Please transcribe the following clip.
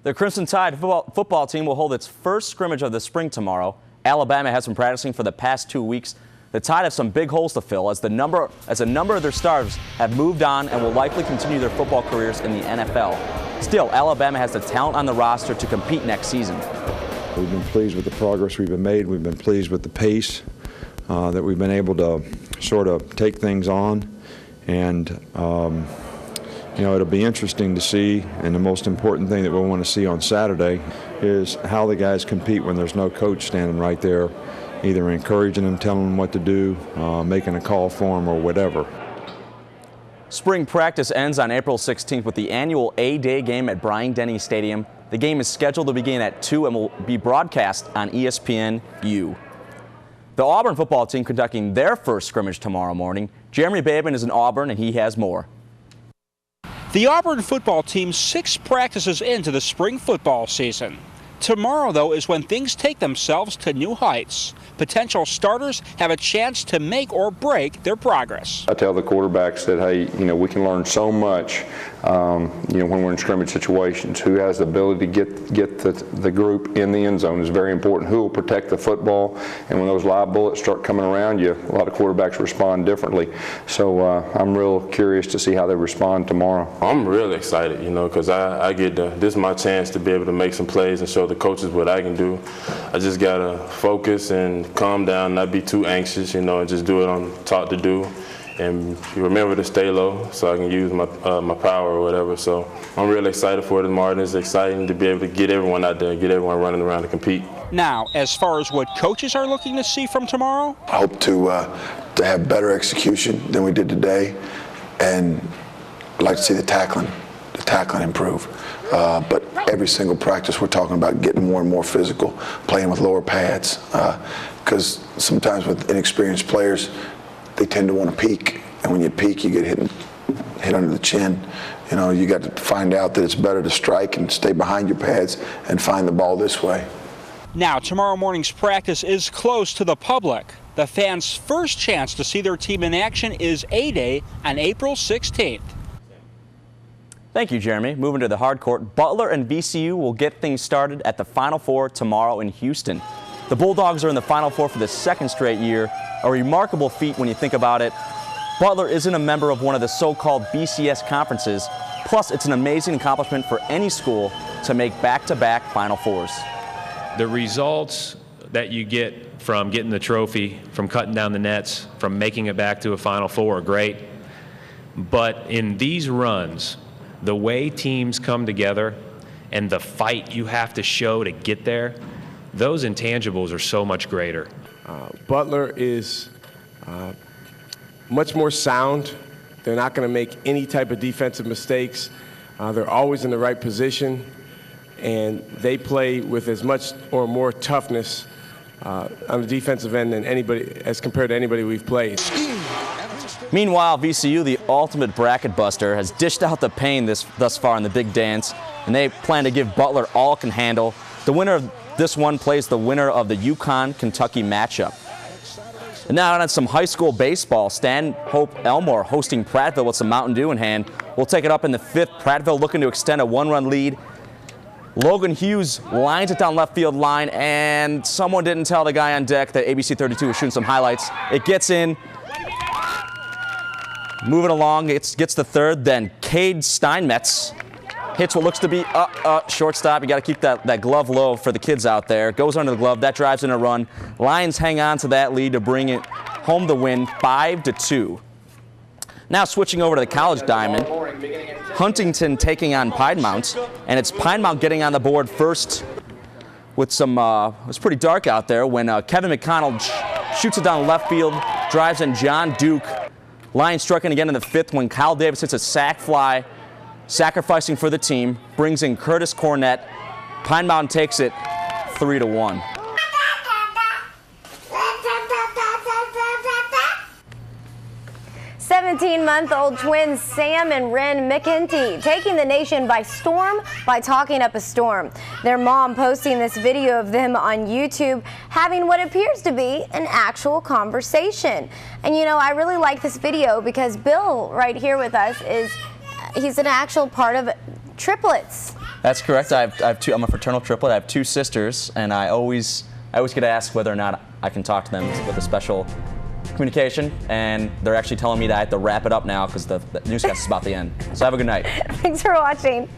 The Crimson Tide football team will hold its first scrimmage of the spring tomorrow. Alabama has been practicing for the past 2 weeks. The Tide have some big holes to fill as a number of their stars have moved on and will likely continue their football careers in the NFL. Still, Alabama has the talent on the roster to compete next season. We've been pleased with the progress we've been made. We've been pleased with the pace that we've been able to sort of take things on. And you know, it'll be interesting to see, and the most important thing that we'll want to see on Saturday is how the guys compete when there's no coach standing right there, either encouraging them, telling them what to do, making a call for them, or whatever. Spring practice ends on April 16th with the annual A-Day game at Bryant-Denny Stadium. The game is scheduled to begin at 2 and will be broadcast on ESPN-U. The Auburn football team conducting their first scrimmage tomorrow morning. Jeremy Bateman is in Auburn, and he has more. The Auburn football team's 6 practices into the spring football season. Tomorrow, though, is when things take themselves to new heights. Potential starters have a chance to make or break their progress. I tell the quarterbacks that, hey, you know, we can learn so much, you know, when we're in scrimmage situations. Who has the ability to get the group in the end zone is very important. Who will protect the football, and when those live bullets start coming around you, a lot of quarterbacks respond differently. So I'm real curious to see how they respond tomorrow. I'm really excited, you know, because I get this is my chance to be able to make some plays and show the coaches what I can do. I just gotta focus and calm down, not be too anxious, you know, and just do what I'm taught to do. And remember to stay low so I can use my power or whatever. So I'm really excited for it tomorrow. It's exciting to be able to get everyone out there, get everyone running around to compete. Now, as far as what coaches are looking to see from tomorrow? I hope to have better execution than we did today, and I'd like to see the tackling improve. But every single practice we're talking about getting more and more physical, playing with lower pads, because sometimes with inexperienced players, they tend to want to peek, and when you peek, you get hit under the chin. You know, you got to find out that it's better to strike and stay behind your pads and find the ball this way. Now, tomorrow morning's practice is closed to the public. The fans' first chance to see their team in action is A-Day on April 16th. Thank you, Jeremy. Moving to the hard court, Butler and VCU will get things started at the Final Four tomorrow in Houston. The Bulldogs are in the Final Four for the 2nd straight year, a remarkable feat when you think about it. Butler isn't a member of one of the so-called BCS conferences, plus it's an amazing accomplishment for any school to make back-to-back Final Fours. The results that you get from getting the trophy, from cutting down the nets, from making it back to a Final Four are great, but in these runs, the way teams come together and the fight you have to show to get there, those intangibles are so much greater. Butler is much more sound. They're not going to make any type of defensive mistakes. They're always in the right position, and they play with as much or more toughness on the defensive end than anybody, as compared to anybody we've played. Meanwhile, VCU, the ultimate bracket buster, has dished out the pain thus far in the big dance, and they plan to give Butler all it can handle. The winner of this one plays the winner of the UConn-Kentucky matchup. And now on some high school baseball, Stanhope Elmore hosting Prattville with some Mountain Dew in hand. We'll take it up in the 5th. Prattville looking to extend a 1-run lead. Logan Hughes lines it down left field line, and someone didn't tell the guy on deck that abc32 was shooting some highlights. It gets in. Moving along, it gets the 3rd, then Cade Steinmetz hits what looks to be shortstop. You got to keep that glove low for the kids out there. Goes under the glove, that drives in a run. Lions hang on to that lead to bring it home to win 5-2. Now switching over to the college diamond, Huntington taking on Pinemount, and it's Pinemount getting on the board first with some, it was pretty dark out there when Kevin McConnell shoots it down left field, drives in John Duke. Lions striking again in the 5th when Kyle Davis hits a sac fly, sacrificing for the team, brings in Curtis Cornett. Pine Mountain takes it 3-1. 17-month-old twins Sam and Ren McEntee taking the nation by storm by talking up a storm. Their mom posting this video of them on YouTube having what appears to be an actual conversation. And you know, I really like this video because Bill right here with us he's an actual part of triplets. That's correct. I have two. I'm a fraternal triplet. I have 2 sisters, and I always get asked whether or not I can talk to them with a special communication, and they're actually telling me that I have to wrap it up now because the newscast is about to end. So have a good night. Thanks for watching.